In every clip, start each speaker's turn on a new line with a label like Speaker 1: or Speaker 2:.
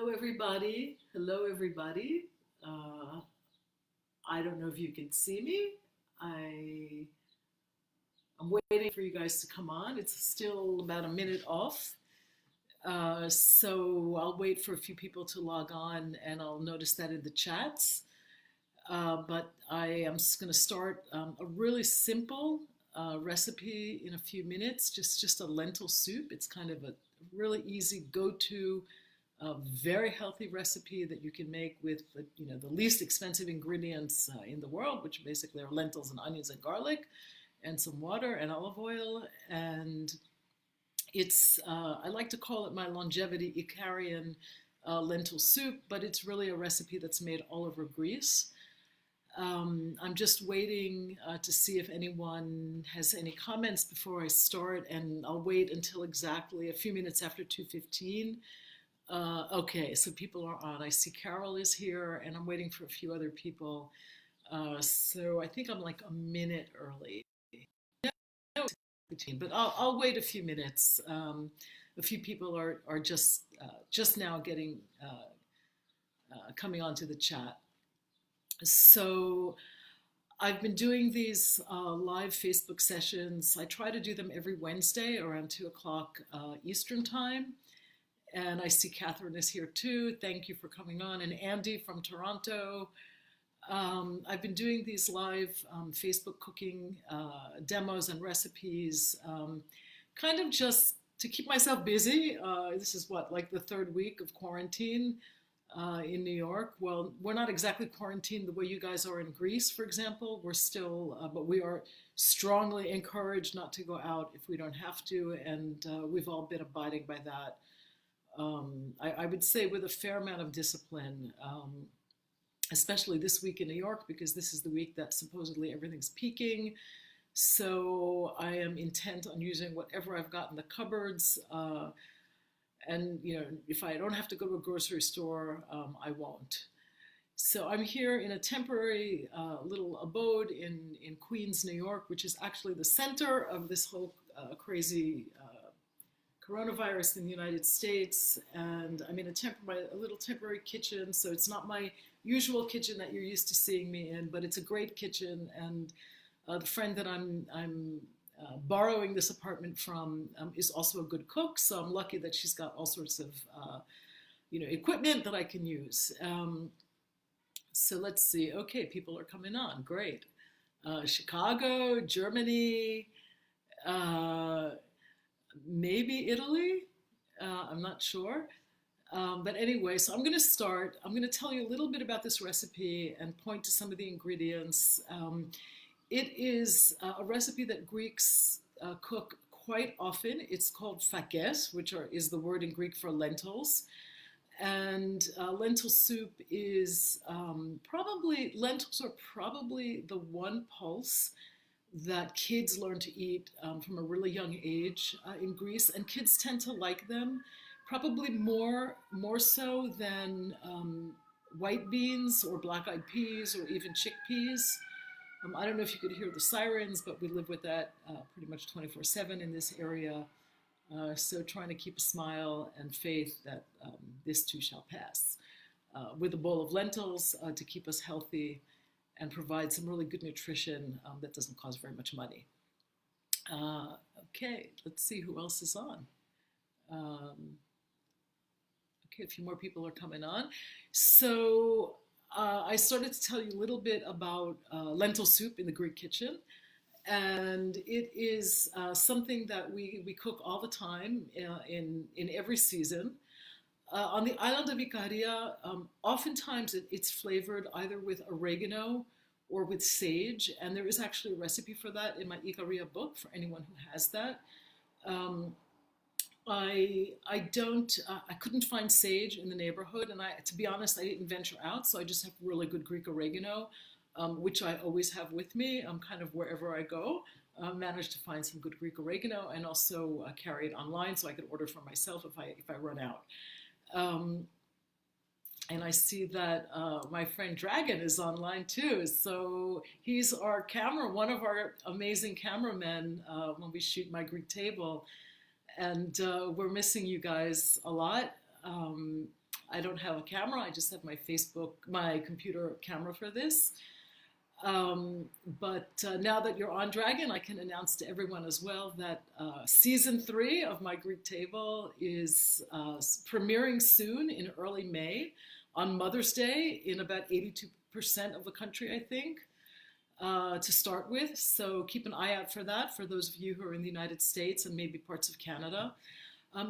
Speaker 1: Hello, everybody. Hello, everybody. Uh, I don't know if you can see me. I I'm waiting for you guys to come on. It's still about a minute off, so I'll wait for a few people to log on, and I'll notice that in the chats. But I am just going to start a really simple recipe in a few minutes. Just a lentil soup. It's kind of a really easy go-to a very healthy recipe that you can make with the least expensive ingredients in the world, which basically are lentils and onions and garlic and some water and olive oil. And it's I like to call it my longevity Icarian lentil soup, but it's really a recipe that's made all over Greece. I'm just waiting to see if anyone has any comments before I start, and I'll wait until exactly a few minutes after 2:15. Okay, so people are on. I see Carol is here, and I'm waiting for a few other people. So I think I'm like a minute early. No, but I'll wait a few minutes. A few people are just now getting coming onto the chat. So I've been doing these live Facebook sessions. I try to do them every Wednesday around 2 o'clock Eastern time. And I see Catherine is here too. Thank you for coming on. And Andy from Toronto. I've been doing these live Facebook cooking demos and recipes, kind of just to keep myself busy. This is what, like the third week of quarantine in New York. Well, we're not exactly quarantined the way you guys are in Greece, for example. We're still, but we are strongly encouraged not to go out if we don't have to. And we've all been abiding by that. I would say with a fair amount of discipline, especially this week in New York, because this is the week that supposedly everything's peaking. So I am intent on using whatever I've got in the cupboards. And if I don't have to go to a grocery store, I won't. So I'm here in a temporary little abode in Queens, New York, which is actually the center of this whole crazy coronavirus in the United States. And I'm in a little temporary kitchen, so it's not my usual kitchen that you're used to seeing me in, but it's a great kitchen. And the friend that I'm borrowing this apartment from is also a good cook, so I'm lucky that she's got all sorts of equipment that I can use. So let's see. Okay, people are coming on. Great. Chicago, Germany, maybe Italy. I'm not sure. But anyway, so I'm going to start. I'm going to tell you a little bit about this recipe and point to some of the ingredients. It is a recipe that Greeks cook quite often. It's called fakes, which is the word in Greek for lentils. And lentil soup is lentils are probably the one pulse that kids learn to eat from a really young age in Greece, and kids tend to like them probably more so than white beans or black-eyed peas or even chickpeas. I don't know if you could hear the sirens, but we live with that pretty much 24/7 in this area. So trying to keep a smile and faith that this too shall pass. With a bowl of lentils to keep us healthy and provide some really good nutrition that doesn't cost very much money. Okay, let's see who else is on. Okay, a few more people are coming on. So I started to tell you a little bit about lentil soup in the Greek kitchen. And it is something that we cook all the time in every season. On the island of Icaria, oftentimes it's flavored either with oregano or with sage, and there is actually a recipe for that in my Icaria book for anyone who has that. I couldn't find sage in the neighborhood, and to be honest, I didn't venture out, so I just have really good Greek oregano, which I always have with me, kind of wherever I go. Managed to find some good Greek oregano, and also carry it online so I could order for myself if I run out. And I see that my friend Dragon is online too. So he's one of our amazing cameramen when we shoot My Greek Table. And we're missing you guys a lot. I don't have a camera. I just have my computer camera for this. But now that you're on Dragon, I can announce to everyone as well that season 3 of my Greek table is premiering soon in early May on Mother's Day in about 82% of the country, I think, to start with. So keep an eye out for that for those of you who are in the United States and maybe parts of Canada.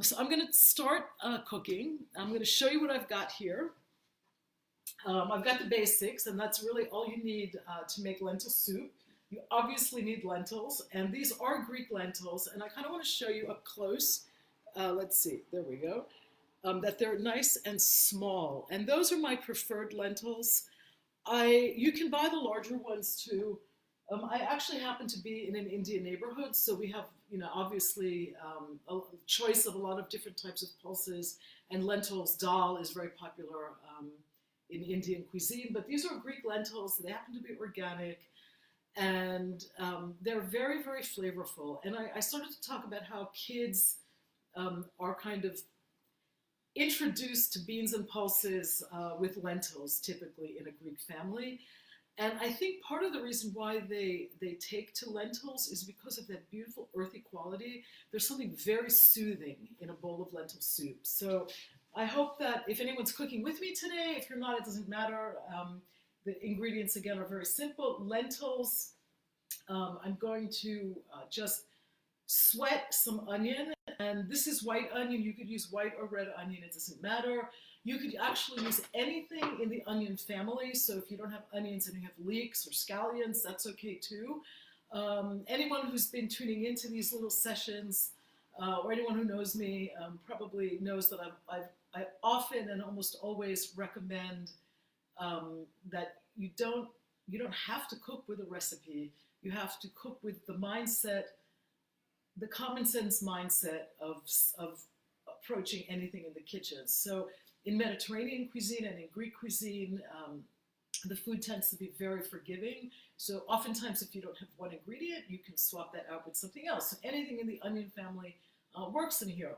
Speaker 1: So I'm going to start cooking. I'm going to show you what I've got here. I've got the basics, and that's really all you need to make lentil soup. You obviously need lentils, and these are Greek lentils, and I kind of want to show you up close. Let's see, there we go. That they're nice and small, and those are my preferred lentils. You can buy the larger ones too. I actually happen to be in an Indian neighborhood, so we have, obviously a choice of a lot of different types of pulses, and lentils, dal is very popular in Indian cuisine, but these are Greek lentils. They happen to be organic, and they're very, very flavorful. And I started to talk about how kids are kind of introduced to beans and pulses with lentils, typically in a Greek family. And I think part of the reason why they take to lentils is because of that beautiful earthy quality. There's something very soothing in a bowl of lentil soup. So I hope that if anyone's cooking with me today, if you're not, it doesn't matter. The ingredients, again, are very simple. Lentils, I'm going to just sweat some onion. And this is white onion. You could use white or red onion. It doesn't matter. You could actually use anything in the onion family. So if you don't have onions and you have leeks or scallions, that's okay too. Anyone who's been tuning into these little sessions, or anyone who knows me probably knows that I often and almost always recommend that you don't have to cook with a recipe. You have to cook with the mindset, the common sense mindset of approaching anything in the kitchen. So in Mediterranean cuisine and in Greek cuisine, the food tends to be very forgiving. So oftentimes if you don't have one ingredient, you can swap that out with something else. So anything in the onion family works in here.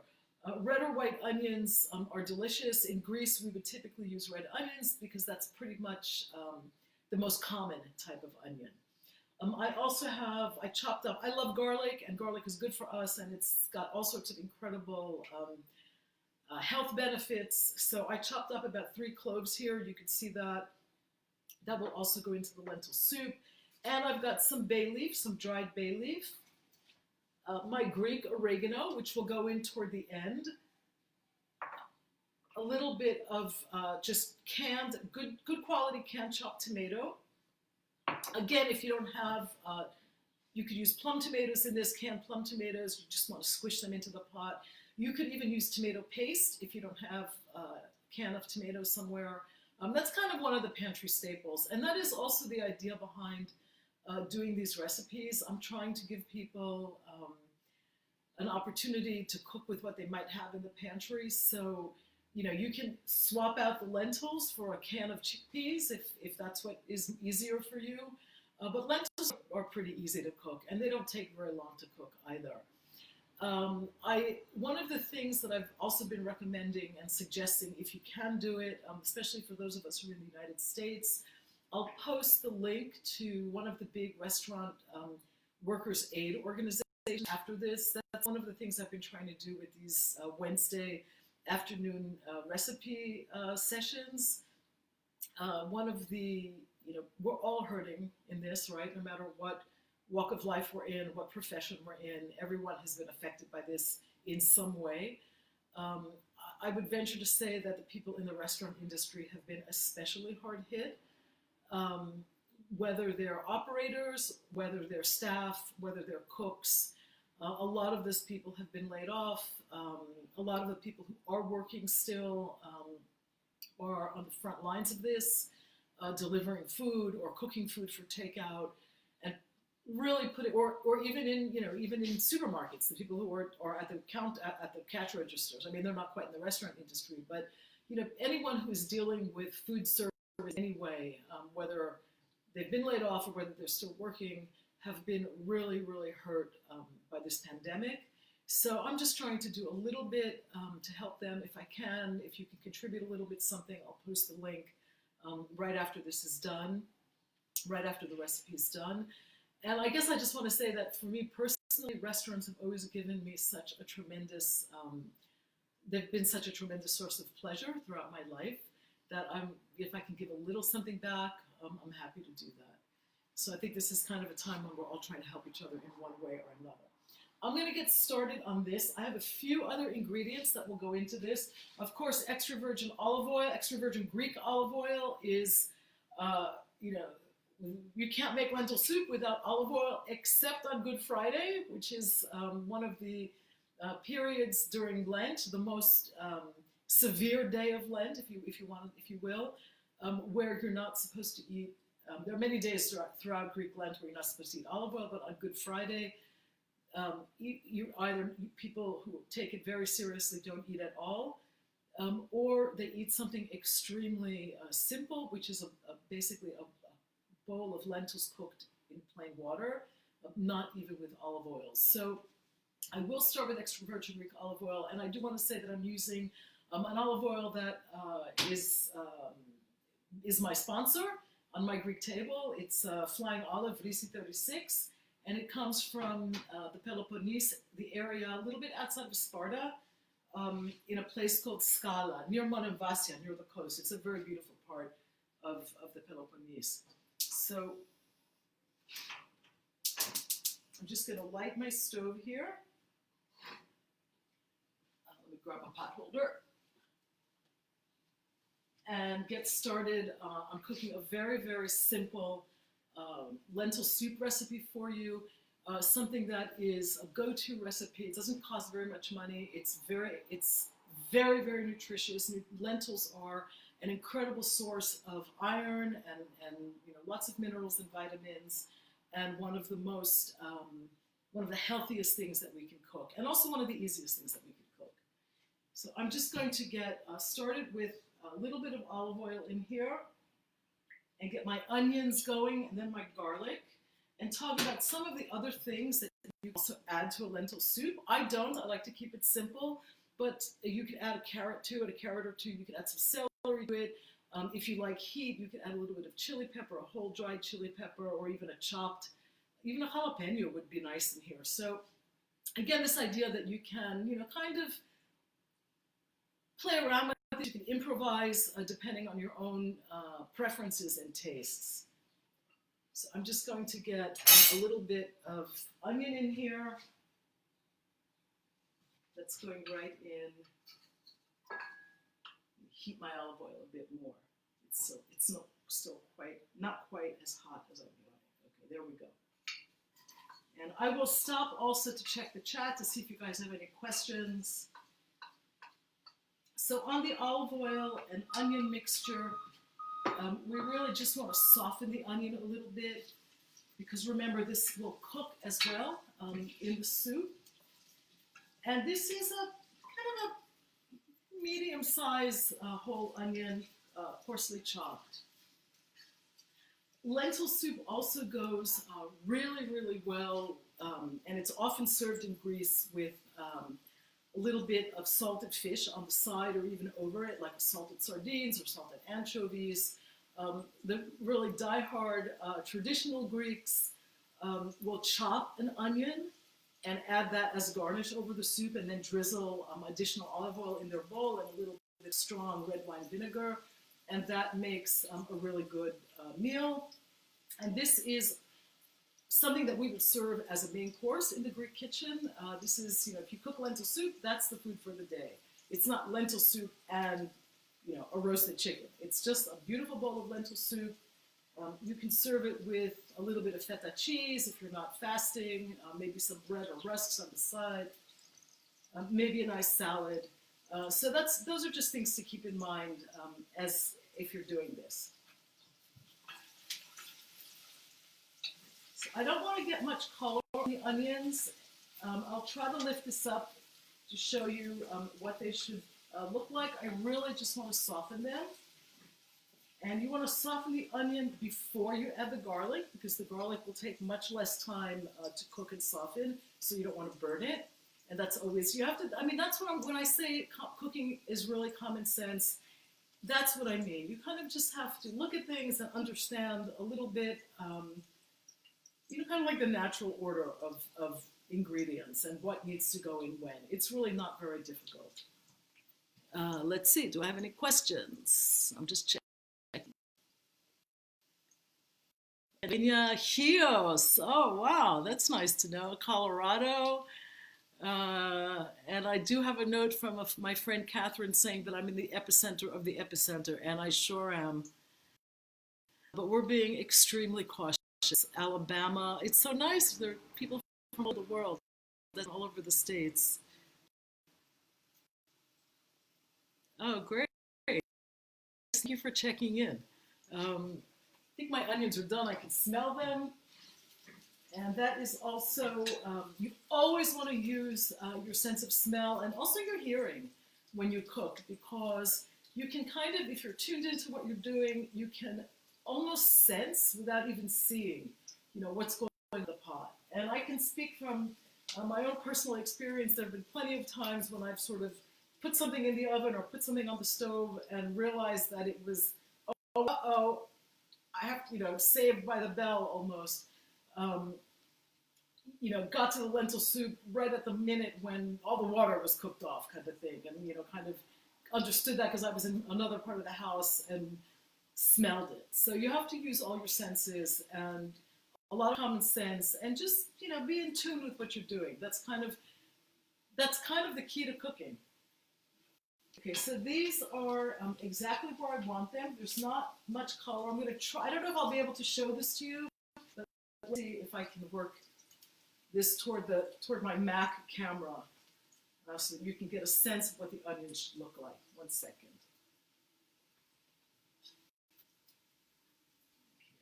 Speaker 1: Red or white onions are delicious. In Greece, we would typically use red onions because that's pretty much the most common type of onion. I chopped up, I love garlic, and garlic is good for us, and it's got all sorts of incredible health benefits. So I chopped up about 3 cloves here. You can see that. That will also go into the lentil soup. And I've got some bay leaf, some dried bay leaf. My Greek oregano, which will go in toward the end. A little bit of just canned, good quality canned chopped tomato. Again, if you don't have, you could use plum tomatoes in this, canned plum tomatoes. You just want to squish them into the pot. You could even use tomato paste if you don't have a can of tomatoes somewhere. That's kind of one of the pantry staples. And that is also the idea behind doing these recipes. I'm trying to give people an opportunity to cook with what they might have in the pantry. So, you can swap out the lentils for a can of chickpeas if that's what is easier for you. But lentils are pretty easy to cook, and they don't take very long to cook either. One of the things that I've also been recommending and suggesting, if you can do it, especially for those of us who are in the United States, I'll post the link to one of the big restaurant workers' aid organizations after this. That's one of the things I've been trying to do with these Wednesday afternoon recipe sessions. One of the, we're all hurting in this, right? No matter what walk of life we're in, what profession we're in, everyone has been affected by this in some way. I would venture to say that the people in the restaurant industry have been especially hard hit. Whether they're operators, whether they're staff, whether they're cooks, a lot of those people have been laid off. A lot of the people who are working still are on the front lines of this, delivering food or cooking food for takeout, and really put it, or even in supermarkets, the people who are at the cash registers. I mean, they're not quite in the restaurant industry, but anyone who's dealing with food service anyway, whether they've been laid off or whether they're still working, have been really, really hurt by this pandemic. So I'm just trying to do a little bit to help them if I can. If you can contribute a little bit something, I'll post the link right after this is done, right after the recipe is done. And I guess I just want to say that for me personally, restaurants have always given me such a tremendous, they've been such a tremendous source of pleasure throughout my life that if I can give a little something back, I'm happy to do that. So I think this is kind of a time when we're all trying to help each other in one way or another. I'm going to get started on this. I have a few other ingredients that will go into this. Of course, extra virgin olive oil, extra virgin Greek olive oil is, you know, you can't make lentil soup without olive oil except on Good Friday, which is one of the periods during Lent, the most severe day of Lent, if you will, where you're not supposed to eat. There are many days throughout Greek Lent where you're not supposed to eat olive oil, but on Good Friday, people who take it very seriously don't eat at all, or they eat something extremely simple, which is basically a bowl of lentils cooked in plain water, not even with olive oil. So I will start with extra virgin Greek olive oil, and I do want to say that I'm using an olive oil that is my sponsor on my Greek table. It's Flying Olive Risi 36, and it comes from the Peloponnese, the area a little bit outside of Sparta, in a place called Skala, near Monemvasia, near the coast. It's a very beautiful part of the Peloponnese. So I'm just going to light my stove here. Let me grab a pot holder and get started on cooking a very, very simple lentil soup recipe for you. Something that is a go-to recipe. It doesn't cost very much money. It's very, very nutritious. Lentils are an incredible source of iron and lots of minerals and vitamins, and one of the healthiest things that we can cook, and also one of the easiest things that we can cook. So I'm just going to get started with a little bit of olive oil in here, and get my onions going, and then my garlic, and talk about some of the other things that you also add to a lentil soup. I don't. I like to keep it simple, but you could add a carrot to it, a carrot or two. You could add some celery to it. If you like heat, you could add a little bit of chili pepper, a whole dried chili pepper, or even even a jalapeno would be nice in here. So again, this idea that you can, kind of play around with it. You can improvise depending on your own preferences and tastes. So I'm just going to get a little bit of onion in here. That's going right in. Heat my olive oil a bit more. It's not quite as hot as I want it. Okay, there we go. And I will stop also to check the chat to see if you guys have any questions. So on the olive oil and onion mixture, we really just want to soften the onion a little bit, because remember, this will cook as well in the soup. And this is a kind of a medium-sized whole onion, coarsely chopped. Lentil soup also goes really, really well, and it's often served in Greece with a little bit of salted fish on the side or even over it, like salted sardines or salted anchovies. The really die-hard traditional Greeks will chop an onion and add that as garnish over the soup, and then drizzle additional olive oil in their bowl and a little bit of strong red wine vinegar, and that makes a really good meal. And this is something that we would serve as a main course in the Greek kitchen. This is, if you cook lentil soup, that's the food for the day. It's not lentil soup and, a roasted chicken. It's just a beautiful bowl of lentil soup. You can serve it with a little bit of feta cheese if you're not fasting, maybe some bread or rusks on the side, maybe a nice salad. So those are just things to keep in mind as if you're doing this. I don't want to get much color on the onions. I'll try to lift this up to show you what they should look like. I really just want to soften them. And you want to soften the onion before you add the garlic, because the garlic will take much less time to cook and soften, so you don't want to burn it. And that's always, you have to, I mean, that's what when I say cooking is really common sense, that's what I mean. You kind of just have to look at things and understand a little bit, kind of like the natural order of ingredients and what needs to go in when. It's really not very difficult. Let's see, do I have any questions? I'm just checking. Rios. Oh, wow, that's nice to know. Colorado. And I do have a note from my friend Catherine saying that I'm in the epicenter of the epicenter, and I sure am. But we're being extremely cautious. Alabama, it's so nice. There are people from all the world, all over the states. Oh, great. Thank you for checking in. I think my onions are done. I can smell them. And that is also, you always want to use your sense of smell and also your hearing when you cook, because you can kind of, if you're tuned into what you're doing, you can almost sense without even seeing, what's going on in the pot. And I can speak from my own personal experience. There have been plenty of times when I've sort of put something in the oven or put something on the stove and realized that it was, uh-oh, I have, saved by the bell almost. Got to the lentil soup right at the minute when all the water was cooked off, kind of thing. And, kind of understood that because I was in another part of the house and smelled it. So you have to use all your senses and a lot of common sense and just, be in tune with what you're doing. That's kind of the key to cooking. Okay, so these are exactly where I want them. There's not much color. I'm going to try. I don't know if I'll be able to show this to you, but let's see if I can work this toward my Mac camera so that you can get a sense of what the onions should look like. 1 second.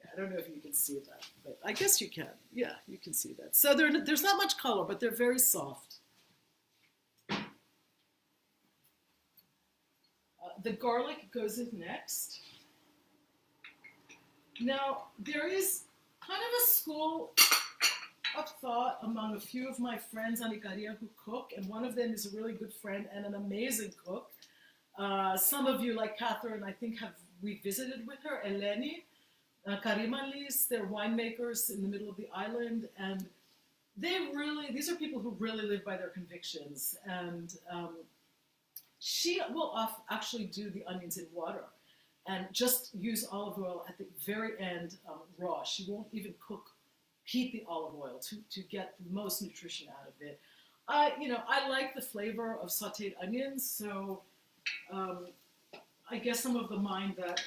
Speaker 1: I don't know if you can see that, but I guess you can. Yeah, you can see that. So there's not much color, but they're very soft. The garlic goes in next. Now, there is kind of a school of thought among a few of my friends on Icaria who cook, and one of them is a really good friend and an amazing cook. Some of you, like Catherine, I think we visited with her, Eleni, Karimalis. They're winemakers in the middle of the island, and these are people who really live by their convictions. And she will actually do the onions in water and just use olive oil at the very end raw. She won't even heat the olive oil to get the most nutrition out of it. I like the flavor of sauteed onions, so I guess I'm of the mind that,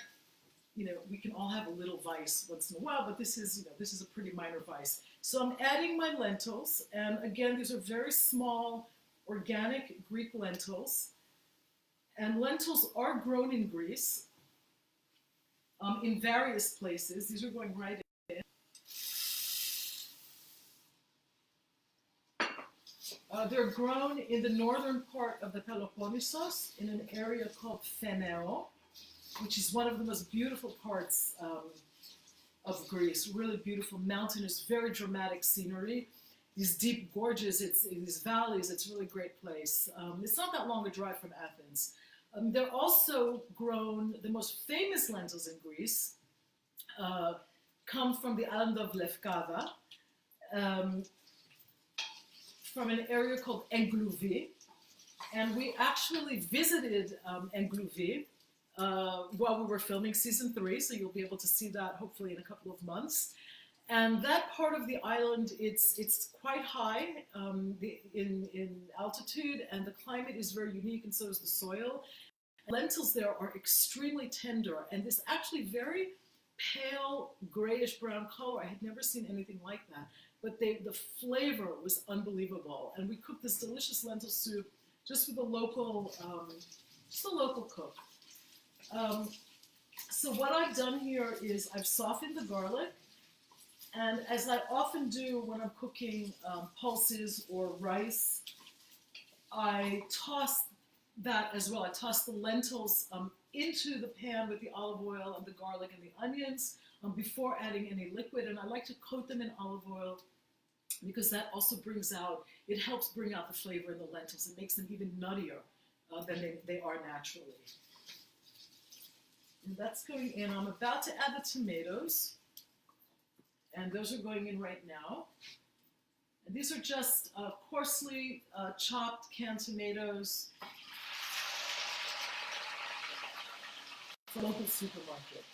Speaker 1: we can all have a little vice once in a while, but this is a pretty minor vice. So I'm adding my lentils, and again, these are very small, organic Greek lentils. And lentils are grown in Greece, in various places. These are going right in. They're grown in the northern part of the Peloponnesos in an area called Pheneo, which is one of the most beautiful parts of Greece. Really beautiful, mountainous, very dramatic scenery. These deep gorges, these valleys, it's a really great place. It's not that long a drive from Athens. They're also grown, the most famous lentils in Greece come from the island of Lefkada, from an area called Englouvi. And we actually visited Englouvi while we were filming season 3, so you'll be able to see that hopefully in a couple of months. And that part of the island, it's quite high in altitude, and the climate is very unique, and so is the soil. Lentils there are extremely tender, and this actually very pale grayish brown color. I had never seen anything like that, but the flavor was unbelievable. And we cooked this delicious lentil soup just with a local cook. So what I've done here is I've softened the garlic. And as I often do when I'm cooking pulses or rice, I toss that as well. I toss the lentils into the pan with the olive oil and the garlic and the onions before adding any liquid. And I like to coat them in olive oil because that also brings out, it helps bring out the flavor in the lentils. It makes them even nuttier than they are naturally. And that's going in. I'm about to add the tomatoes, and those are going in right now. And these are just coarsely chopped canned tomatoes from the local supermarket.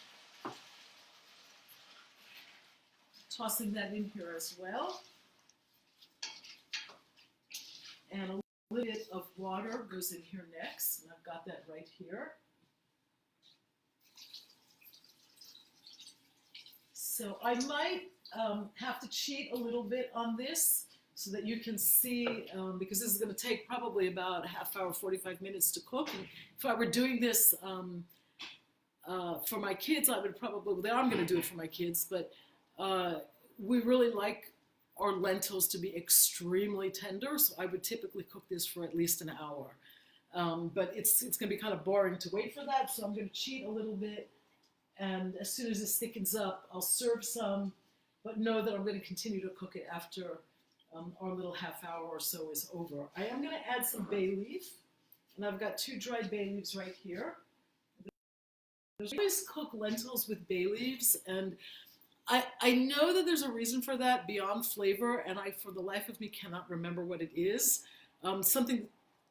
Speaker 1: Tossing that in here as well. And a little bit of water goes in here next, and I've got that right here. So I might have to cheat a little bit on this so that you can see, because this is going to take probably about a half hour, 45 minutes to cook. And if I were doing this for my kids, I would probably, well, I'm going to do it for my kids, but we really like our lentils to be extremely tender, so I would typically cook this for at least an hour. But it's going to be kind of boring to wait for that, so I'm going to cheat a little bit. And as soon as this thickens up, I'll serve some, but know that I'm going to continue to cook it after our little half hour or so is over. I am going to add some bay leaf, and I've got 2 dried bay leaves right here. I always cook lentils with bay leaves, and I know that there's a reason for that beyond flavor, and I, for the life of me, cannot remember what it is.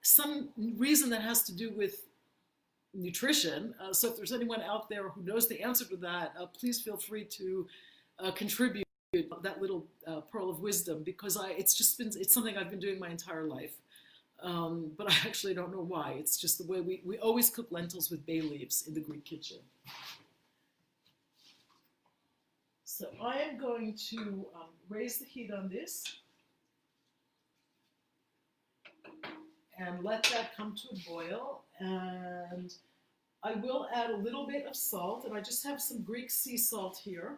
Speaker 1: Some reason that has to do with nutrition. So if there's anyone out there who knows the answer to that, please feel free to contribute that little pearl of wisdom, because it's something I've been doing my entire life. But I actually don't know why. It's just the way we always cook lentils with bay leaves in the Greek kitchen. So I am going to raise the heat on this and let that come to a boil. And I will add a little bit of salt, and I just have some Greek sea salt here,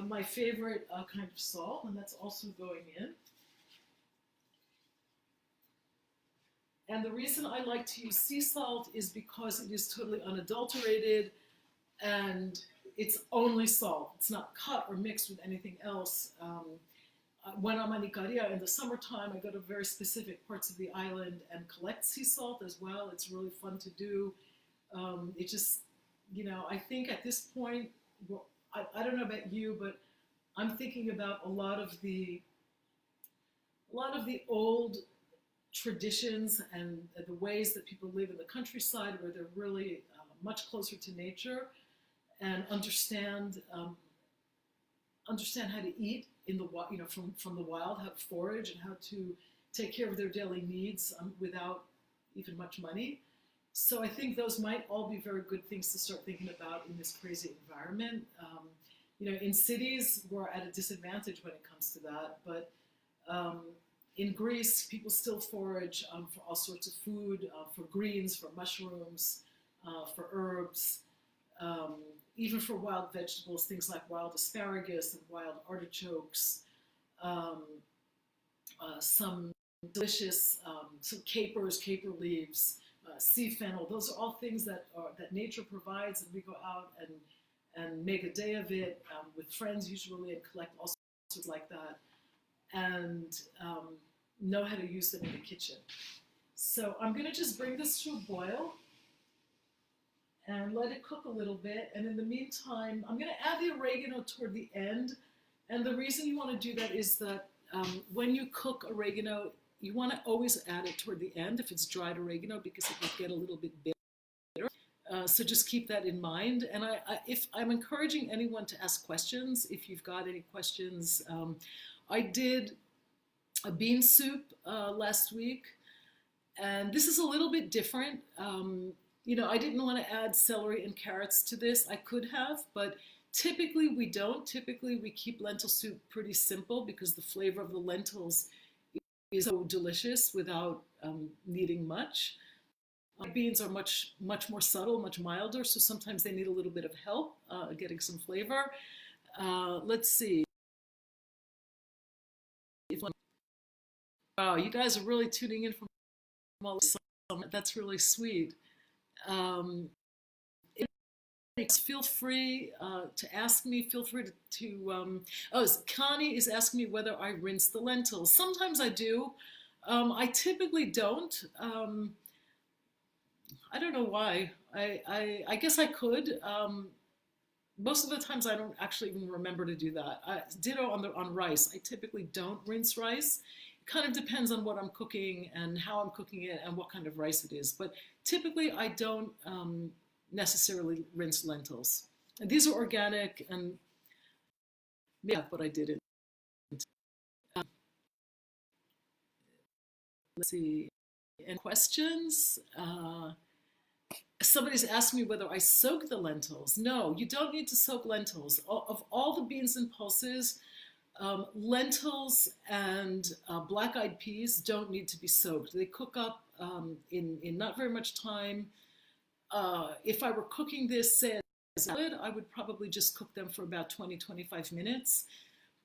Speaker 1: my favorite kind of salt, and that's also going in. And the reason I like to use sea salt is because it is totally unadulterated, and it's only salt. It's not cut or mixed with anything else. When I'm on Icaria in the summertime, I go to very specific parts of the island and collect sea salt as well. It's really fun to do. It just, I think at this point, well, I don't know about you, but I'm thinking about a lot of the old traditions and the ways that people live in the countryside, where they're really much closer to nature, and understand how to eat in the from the wild, how to forage, and how to take care of their daily needs without even much money. So I think those might all be very good things to start thinking about in this crazy environment. In cities, we're at a disadvantage when it comes to that, but in Greece, people still forage for all sorts of food, for greens, for mushrooms, for herbs, even for wild vegetables, things like wild asparagus and wild artichokes, some delicious, some capers, caper leaves, sea fennel. Those are all things that nature provides, and we go out and make a day of it with friends usually, and collect all sorts like that, and know how to use them in the kitchen. So I'm going to just bring this to a boil and let it cook a little bit. And in the meantime, I'm going to add the oregano toward the end. And the reason you want to do that is that when you cook oregano, you want to always add it toward the end if it's dried oregano, because it will get a little bit bitter. So just keep that in mind. And if I'm encouraging anyone to ask questions, if you've got any questions. I did a bean soup last week, and this is a little bit different. I didn't want to add celery and carrots to this. I could have, but typically we don't. Typically we keep lentil soup pretty simple, because the flavor of the lentils is so delicious without needing much. Beans are much more subtle, much milder, so sometimes they need a little bit of help getting some flavor. Let's see. Wow, you guys are really tuning in from all the summer. That's really sweet. feel free to ask me. Feel free Connie is asking me whether I rinse the lentils. Sometimes I do. I typically don't. I don't know why. I guess I could. Most of the times I don't actually even remember to do that. Ditto on rice. I typically don't rinse rice. It kind of depends on what I'm cooking and how I'm cooking it and what kind of rice it is. But typically I don't necessarily rinse lentils. And these are organic, and yeah, but I didn't. Let's see. Any questions? Somebody's asked me whether I soak the lentils. No, you don't need to soak lentils. Of all the beans and pulses, lentils and black-eyed peas don't need to be soaked. They cook up in not very much time. If I were cooking this, say, as a salad, I would probably just cook them for about 20-25 minutes.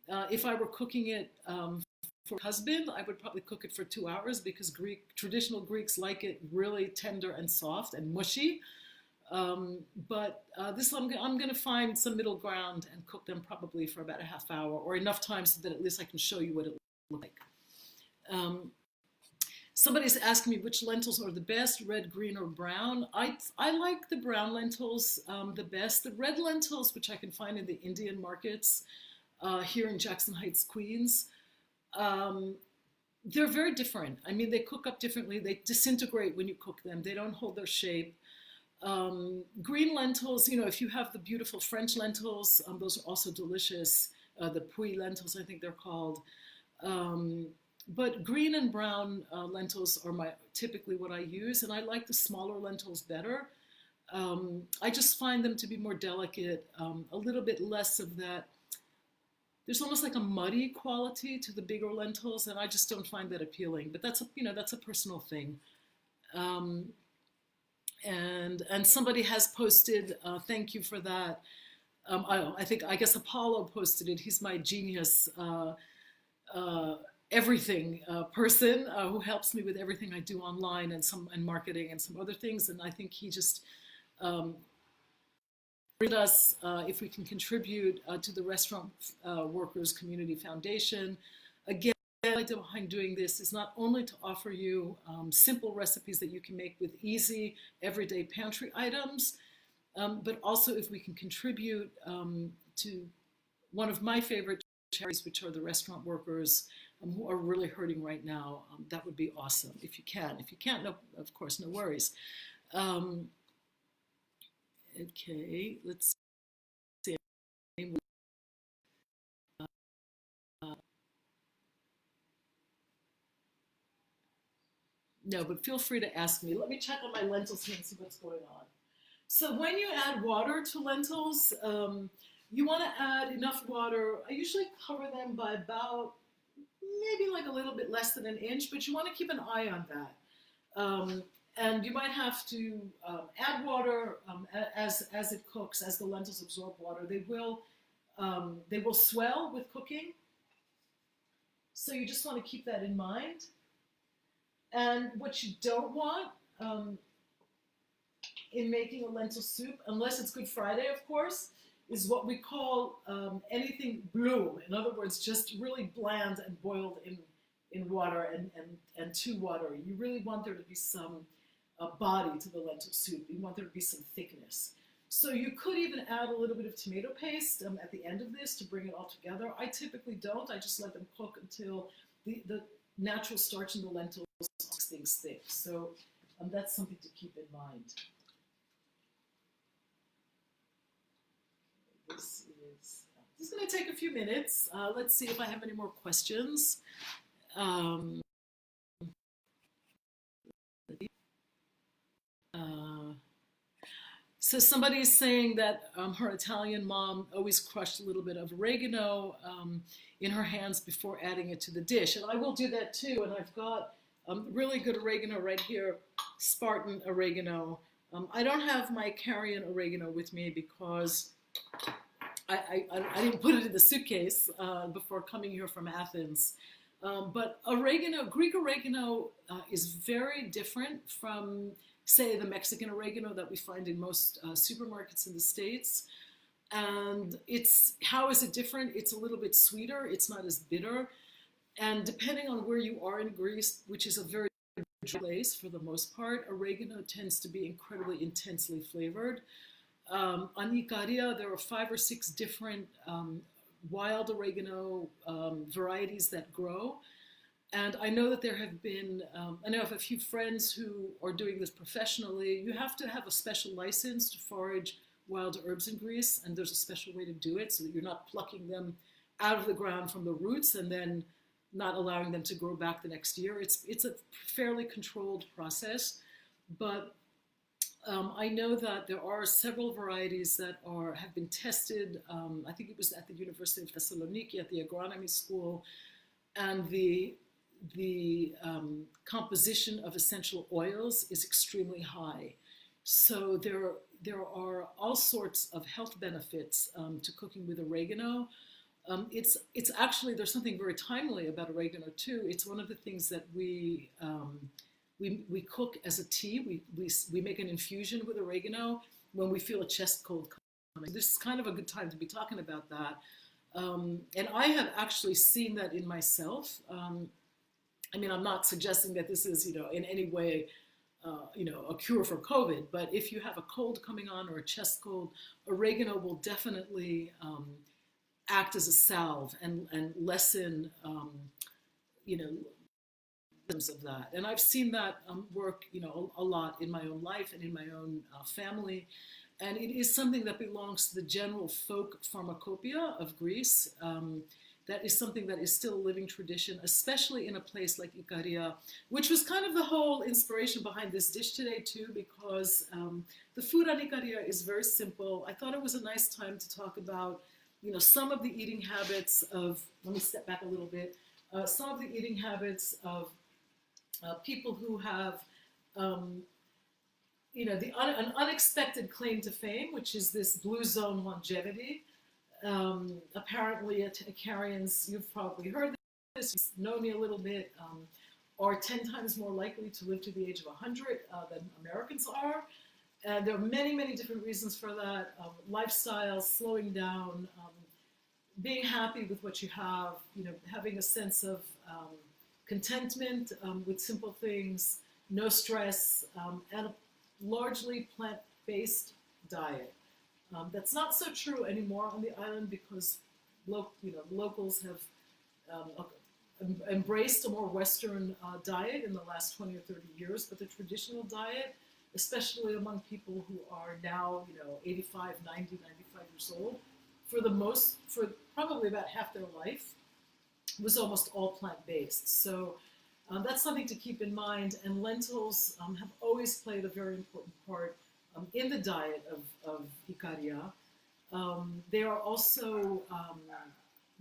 Speaker 1: If I were cooking it for husband, I would probably cook it for 2 hours because traditional Greeks like it really tender and soft and mushy. But this I'm going to find some middle ground and cook them probably for about a half hour or enough time so that at least I can show you what it looks like. Somebody's asking me which lentils are the best, red, green, or brown. I like the brown lentils the best. The red lentils, which I can find in the Indian markets here in Jackson Heights, Queens, they're very different. I mean, they cook up differently. They disintegrate when you cook them. They don't hold their shape. Green lentils, you know, if you have the beautiful French lentils, those are also delicious. The puy lentils, I think they're called. But green and brown lentils are typically what I use, and I like the smaller lentils better. I just find them to be more delicate, a little bit less of that. There's almost like a muddy quality to the bigger lentils, and I just don't find that appealing. But that's a personal thing. And somebody has posted, thank you for that. I guess Apollo posted it. He's my genius everything person who helps me with everything I do online and marketing and some other things. And I think he just us if we can contribute to the Restaurant Workers Community Foundation. Again, the idea behind doing this is not only to offer you simple recipes that you can make with easy, everyday pantry items, but also if we can contribute to one of my favorite charities, which are the restaurant workers who are really hurting right now. That would be awesome if you can. If you can't, no, of course, no worries. Okay, let's see. No, but feel free to ask me. Let me check on my lentils here and see what's going on. So when you add water to lentils, you want to add enough water. I usually cover them by about maybe like a little bit less than an inch, but you want to keep an eye on that. And you might have to add water as it cooks, as the lentils absorb water. They will swell with cooking. So you just want to keep that in mind. And what you don't want in making a lentil soup, unless it's Good Friday, of course, is what we call anything blue. In other words, just really bland and boiled in water and too watery. You really want there to be some body to the lentil soup. You want there to be some thickness. So you could even add a little bit of tomato paste at the end of this to bring it all together. I typically don't. I just let them cook until the natural starch in the lentils makes things thick. So that's something to keep in mind. This is going to take a few minutes. Let's see if I have any more questions. So somebody is saying that her Italian mom always crushed a little bit of oregano in her hands before adding it to the dish. And I will do that too. And I've got really good oregano right here, Spartan oregano. I don't have my Carrion oregano with me because I didn't put it in the suitcase before coming here from Athens. But oregano, Greek oregano is very different from say, the Mexican oregano that we find in most supermarkets in the States. And how is it different? It's a little bit sweeter. It's not as bitter. And depending on where you are in Greece, which is a very dry place for the most part, oregano tends to be incredibly intensely flavored. On Ikaria, there are 5 or 6 different wild oregano varieties that grow. And I know that there have been, I know of a few friends who are doing this professionally. You have to have a special license to forage wild herbs in Greece, and there's a special way to do it so that you're not plucking them out of the ground from the roots and then not allowing them to grow back the next year. It's a fairly controlled process, but I know that there are several varieties that have been tested. I think it was at the University of Thessaloniki at the agronomy school, and the composition of essential oils is extremely high. So there are all sorts of health benefits to cooking with oregano. It's actually, there's something very timely about oregano too. It's one of the things that we cook as a tea. We make an infusion with oregano when we feel a chest cold coming. This is kind of a good time to be talking about that. And I have actually seen that in myself. I mean, I'm not suggesting that this is, in any way, a cure for COVID, but if you have a cold coming on or a chest cold, oregano will definitely act as a salve and lessen, symptoms of that. And I've seen that work, a lot in my own life and in my own family. And it is something that belongs to the general folk pharmacopoeia of Greece. That is something that is still a living tradition, especially in a place like Ikaria, which was kind of the whole inspiration behind this dish today too, because the food on Ikaria is very simple. I thought it was a nice time to talk about, some of the eating habits of, let me step back a little bit, some of the eating habits of people who have, an unexpected claim to fame, which is this blue zone longevity. Apparently, Icarians, you've probably heard this, you know me a little bit, are 10 times more likely to live to the age of 100 than Americans are. And there are many, many different reasons for that. Lifestyle, slowing down, being happy with what you have, having a sense of contentment with simple things, no stress, and a largely plant-based diet. That's not so true anymore on the island because locals have embraced a more Western diet in the last 20 or 30 years, but the traditional diet, especially among people who are now 85, 90, 95 years old, for probably about half their life, was almost all plant-based. So that's something to keep in mind, and lentils have always played a very important part in the diet of Ikaria. They are also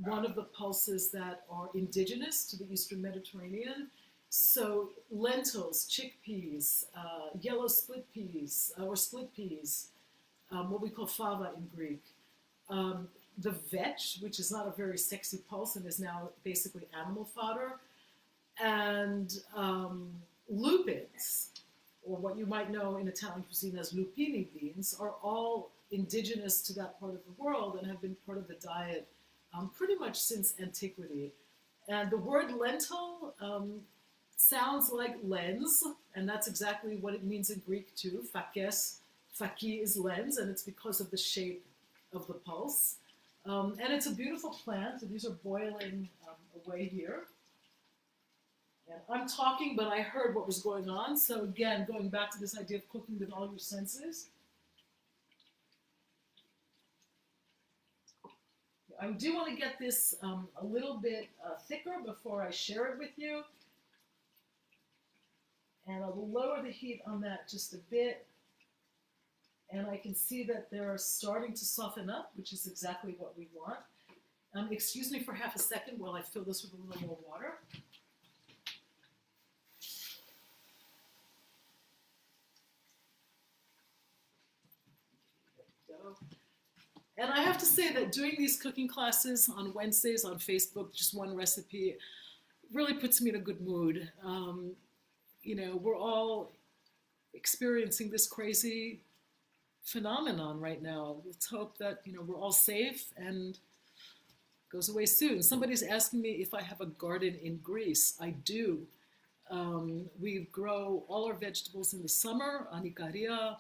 Speaker 1: one of the pulses that are indigenous to the Eastern Mediterranean. So lentils, chickpeas, yellow split peas, or split peas, what we call fava in Greek. The vetch, which is not a very sexy pulse and is now basically animal fodder, and lupins, or what you might know in Italian cuisine as lupini beans, are all indigenous to that part of the world and have been part of the diet pretty much since antiquity. And the word lentil sounds like lens, and that's exactly what it means in Greek too. Phakes, phaki is lens, and it's because of the shape of the pulse. And it's a beautiful plant. So these are boiling away here. And I'm talking, but I heard what was going on. So again, going back to this idea of cooking with all your senses. I do want to get this a little bit thicker before I share it with you. And I'll lower the heat on that just a bit. And I can see that they're starting to soften up, which is exactly what we want. Excuse me for half a second while I fill this with a little more water. And I have to say that doing these cooking classes on Wednesdays on Facebook, just one recipe, really puts me in a good mood. We're all experiencing this crazy phenomenon right now. Let's hope that we're all safe and goes away soon. Somebody's asking me if I have a garden in Greece. I do. We grow all our vegetables in the summer, anikaria.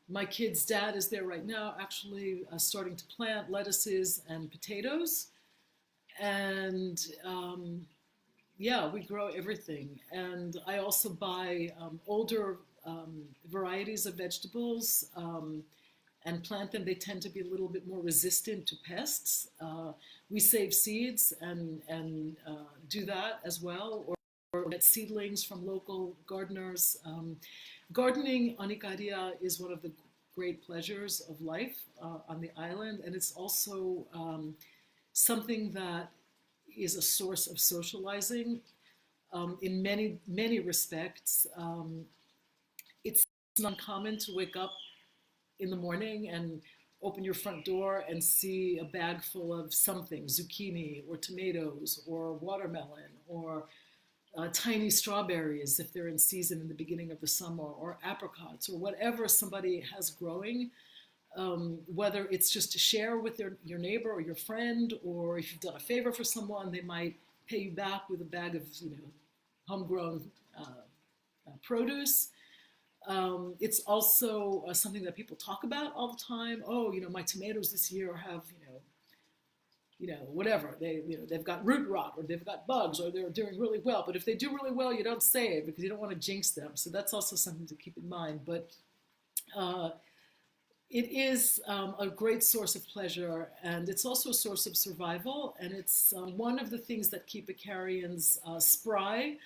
Speaker 1: My kid's dad is there right now, actually starting to plant lettuces and potatoes. And yeah, we grow everything. And I also buy older varieties of vegetables and plant them. They tend to be a little bit more resistant to pests. We save seeds and do that as well, or get seedlings from local gardeners. Gardening, anikaria, is one of the great pleasures of life on the island, and it's also something that is a source of socializing in many, many respects. It's not uncommon to wake up in the morning and open your front door and see a bag full of something, zucchini or tomatoes or watermelon or tiny strawberries if they're in season in the beginning of the summer, or apricots, or whatever somebody has growing, whether it's just to share with your neighbor or your friend, or if you've done a favor for someone, they might pay you back with a bag of homegrown produce. It's also something that people talk about all the time. Oh, my tomatoes this year have, whatever. They've got root rot, or they've got bugs, or they're doing really well. But if they do really well, you don't say it because you don't want to jinx them. So that's also something to keep in mind. But it is a great source of pleasure, and it's also a source of survival. And it's one of the things that keep Icarians spry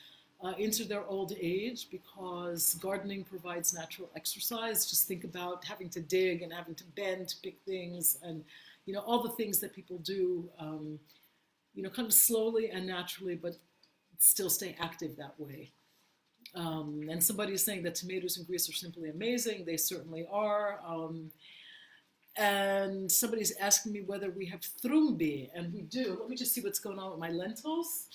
Speaker 1: into their old age, because gardening provides natural exercise. Just think about having to dig and having to bend to pick things, and all the things that people do, kind of slowly and naturally, but still stay active that way. And somebody is saying that tomatoes in Greece are simply amazing. They certainly are. And somebody's asking me whether we have thrumbi, and we do. Let me just see what's going on with my lentils.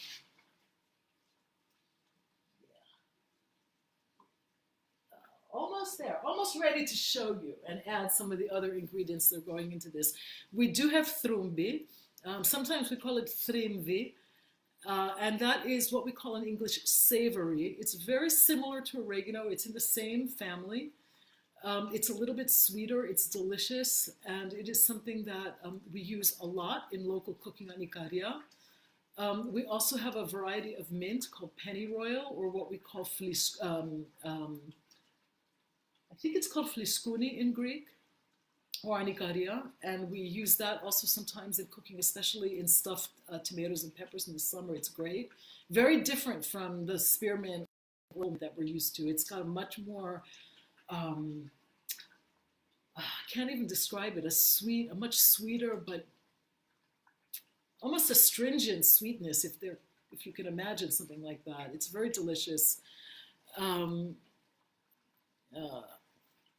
Speaker 1: Almost there, almost ready to show you and add some of the other ingredients that are going into this. We do have thrumbi. Sometimes we call it thrimvi. And that is what we call in English savory. It's very similar to oregano. It's in the same family. It's a little bit sweeter. It's delicious. And it is something that we use a lot in local cooking on Ikaria. We also have a variety of mint called pennyroyal, or what we call I think it's called fliskouni in Greek, or anikaria, and we use that also sometimes in cooking, especially in stuffed tomatoes and peppers in the summer. It's great. Very different from the spearmint oil that we're used to. It's got a much more, I can't even describe it, a much sweeter, but almost astringent sweetness, if you can imagine something like that. It's very delicious.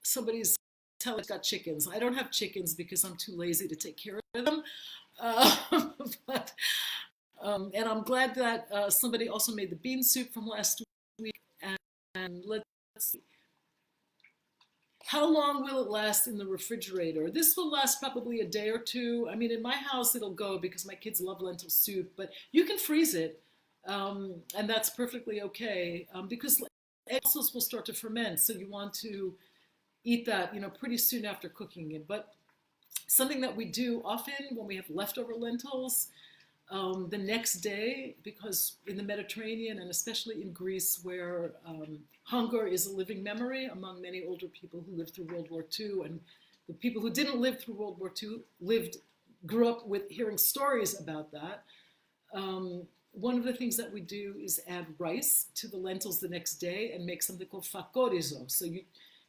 Speaker 1: Somebody's telling me I've got chickens. I don't have chickens because I'm too lazy to take care of them. And I'm glad that somebody also made the bean soup from last week. And let's see. How long will it last in the refrigerator? This will last probably a day or two. I mean, in my house, it'll go because my kids love lentil soup, but you can freeze it. And that's perfectly okay because lentils will start to ferment. So you want to eat that, pretty soon after cooking it. But something that we do often when we have leftover lentils, the next day, because in the Mediterranean and especially in Greece, where hunger is a living memory among many older people who lived through World War II, and the people who didn't live through World War II grew up with hearing stories about that. One of the things that we do is add rice to the lentils the next day and make something called fakorizo. So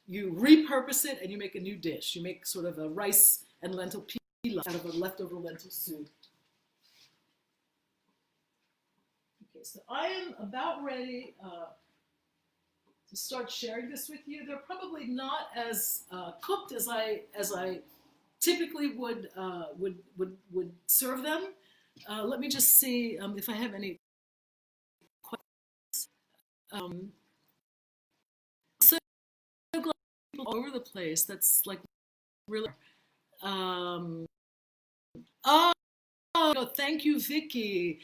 Speaker 1: you repurpose it and you make a new dish. You make sort of a rice and lentil pilaf out of a leftover lentil soup. Okay, so I am about ready to start sharing this with you. They're probably not as cooked as I typically would serve them. Let me just see if I have any questions. all over the place. That's like really. Um, oh, thank you, Vicky.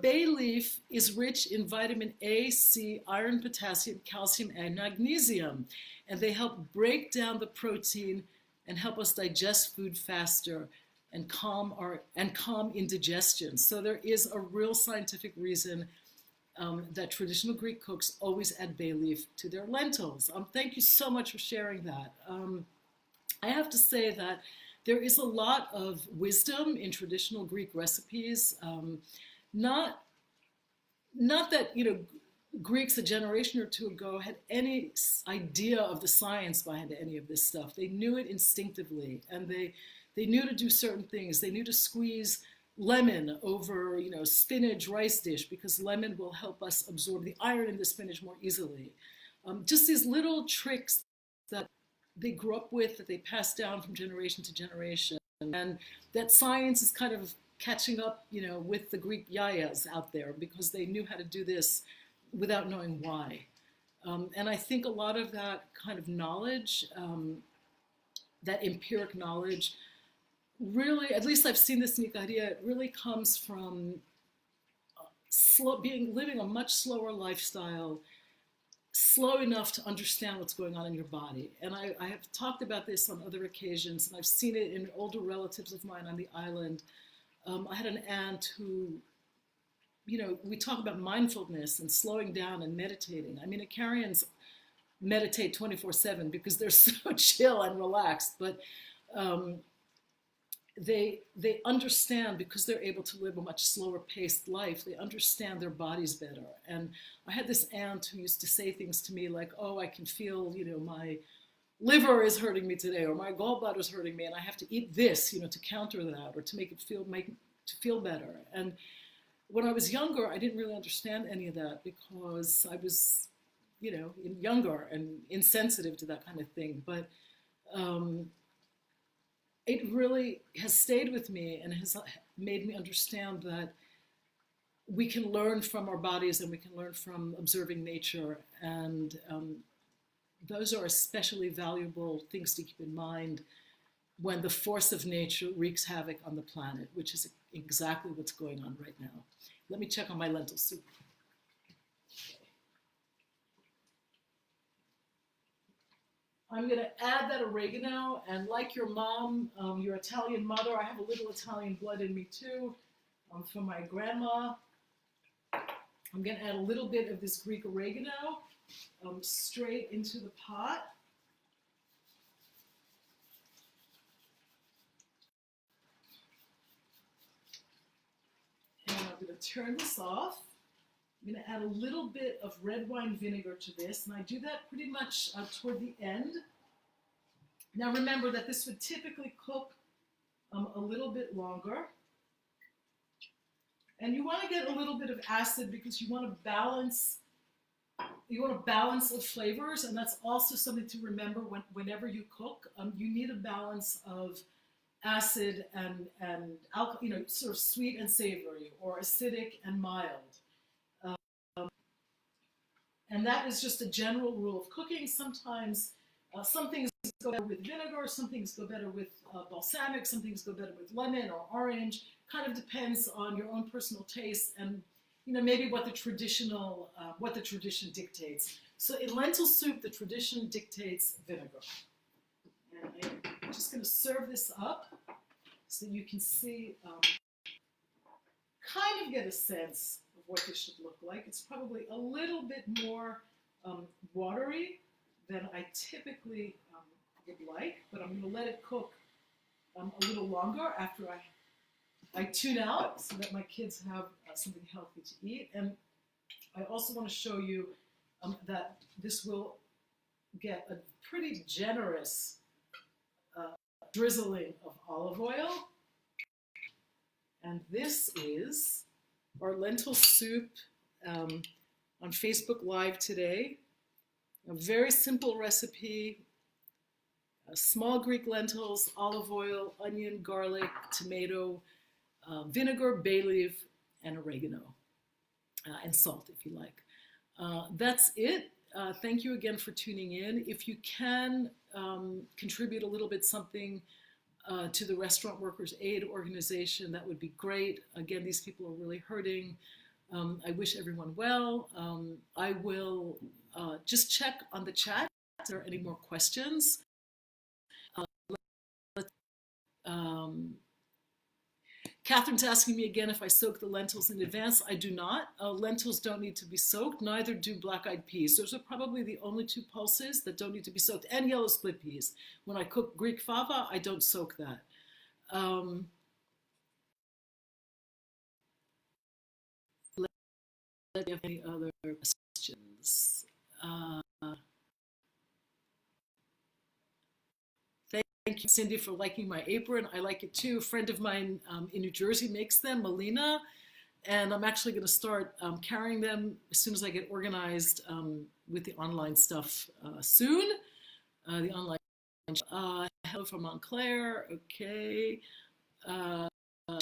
Speaker 1: Bay leaf is rich in vitamin A, C, iron, potassium, calcium, and magnesium, and they help break down the protein and help us digest food faster and calm indigestion. So there is a real scientific reason that traditional Greek cooks always add bay leaf to their lentils. Thank you so much for sharing that. I have to say that there is a lot of wisdom in traditional Greek recipes. Not that, Greeks a generation or two ago had any idea of the science behind any of this stuff. They knew it instinctively, and they knew to do certain things. They knew to squeeze lemon over, spinach rice dish, because lemon will help us absorb the iron in the spinach more easily. Just these little tricks that they grew up with, that they passed down from generation to generation, and that science is kind of catching up, with the Greek yayas out there, because they knew how to do this without knowing why. And I think a lot of that kind of knowledge, that empiric knowledge, really, at least I've seen this in Icaria, it really comes from living a much slower lifestyle, slow enough to understand what's going on in your body. And I have talked about this on other occasions, and I've seen it in older relatives of mine on the island. I had an aunt who, we talk about mindfulness and slowing down and meditating. I mean, Icarians meditate 24/7 because they're so chill and relaxed, but they understand, because they're able to live a much slower paced life, they understand their bodies better. And I had this aunt who used to say things to me like, oh, I can feel, my liver is hurting me today, or my gallbladder is hurting me, and I have to eat this, to counter that, or to make it feel better. And when I was younger, I didn't really understand any of that, because I was, younger and insensitive to that kind of thing. But it really has stayed with me and has made me understand that we can learn from our bodies, and we can learn from observing nature. And those are especially valuable things to keep in mind when the force of nature wreaks havoc on the planet, which is exactly what's going on right now. Let me check on my lentil soup. I'm going to add that oregano, and like your mom, your Italian mother, I have a little Italian blood in me too, from my grandma. I'm going to add a little bit of this Greek oregano straight into the pot. And I'm going to turn this off. I'm going to add a little bit of red wine vinegar to this, and I do that pretty much toward the end. Now remember that this would typically cook a little bit longer. And you want to get a little bit of acid, because you want to balance of flavors, and that's also something to remember whenever you cook. You need a balance of acid and alcohol, sort of sweet and savory, or acidic and mild. And that is just a general rule of cooking. Sometimes some things go better with vinegar, some things go better with balsamic, some things go better with lemon or orange. Kind of depends on your own personal taste and maybe what the tradition dictates. So in lentil soup, the tradition dictates vinegar. And I'm just going to serve this up so you can see, kind of get a sense of what this should look like. It's probably a little bit more watery than I typically would like, but I'm going to let it cook a little longer after I tune out, so that my kids have something healthy to eat. And I also want to show you that this will get a pretty generous drizzling of olive oil. And this is our lentil soup on Facebook Live today. A very simple recipe: small Greek lentils, olive oil, onion, garlic, tomato, vinegar, bay leaf, and oregano, and salt if you like. That's it. Thank you again for tuning in. If you can, contribute a little bit something to the Restaurant Workers Aid Organization, that would be great. Again, these people are really hurting. I wish everyone well. I will just check on the chat if there are any more questions. Um, Catherine's asking me again if I soak the lentils in advance. I do not. Lentils don't need to be soaked, neither do black-eyed peas. Those are probably the only two pulses that don't need to be soaked, and yellow split peas. When I cook Greek fava, I don't soak that. Let me have any other questions. Thank you, Cindy, for liking my apron. I like it too. A friend of mine in New Jersey makes them, Melina, and I'm actually going to start carrying them as soon as I get organized with the online stuff soon. The online. Hello from Montclair. Okay.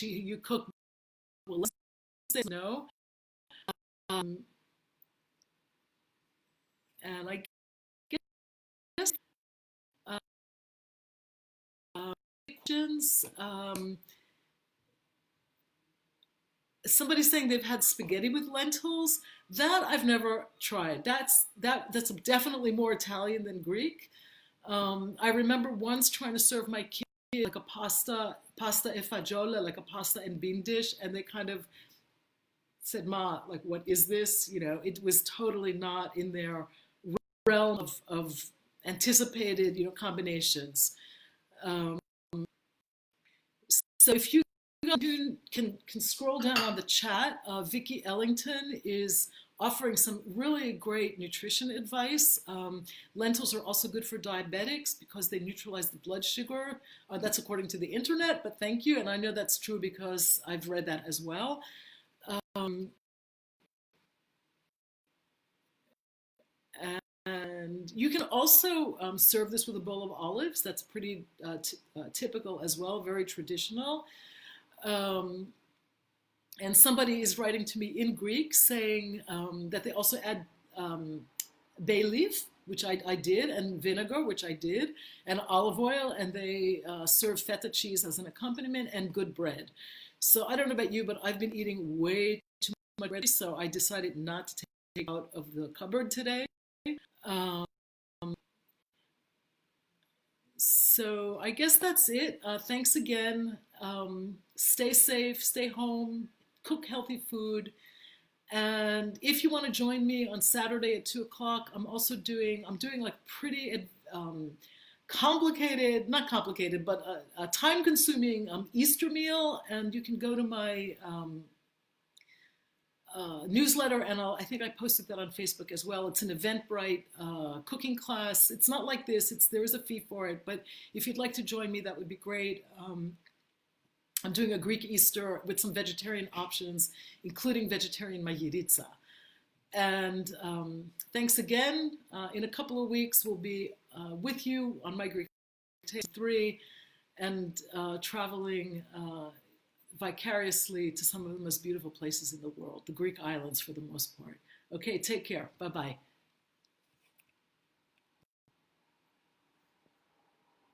Speaker 1: You cook. Well, let's say no. And I guess questions. Somebody's saying they've had spaghetti with lentils. That I've never tried. That's definitely more Italian than Greek. I remember once trying to serve my kid like a pasta e fagioli, like a pasta and bean dish, and they kind of said, "Ma, like, what is this?" You know, it was totally not in their realm of anticipated, combinations. So if you can scroll down on the chat, Vicki Ellington is offering some really great nutrition advice. Lentils are also good for diabetics because they neutralize the blood sugar. That's according to the internet, but thank you. And I know that's true because I've read that as well. And you can also serve this with a bowl of olives. That's pretty typical as well, very traditional. And somebody is writing to me in Greek saying that they also add bay leaf, which I did, and vinegar, which I did, and olive oil, and they serve feta cheese as an accompaniment and good bread. So I don't know about you, but I've been eating way too much bread, so I decided not to take it out of the cupboard today. So I guess that's it. Thanks again. Stay safe, stay home, cook healthy food. And if you want to join me on Saturday at 2 o'clock, I'm doing like pretty complicated, not complicated, but a time-consuming Easter meal. And you can go to my newsletter, and I think I posted that on Facebook as well. It's an Eventbrite cooking class. It's not like this. There is a fee for it, but if you'd like to join me, that would be great. I'm doing a Greek Easter with some vegetarian options, including vegetarian mayiritsa. And thanks again. In a couple of weeks, we'll be with you on my Greek Taste 3 and traveling vicariously to some of the most beautiful places in the world, the Greek islands for the most part. Okay, take care. Bye-bye.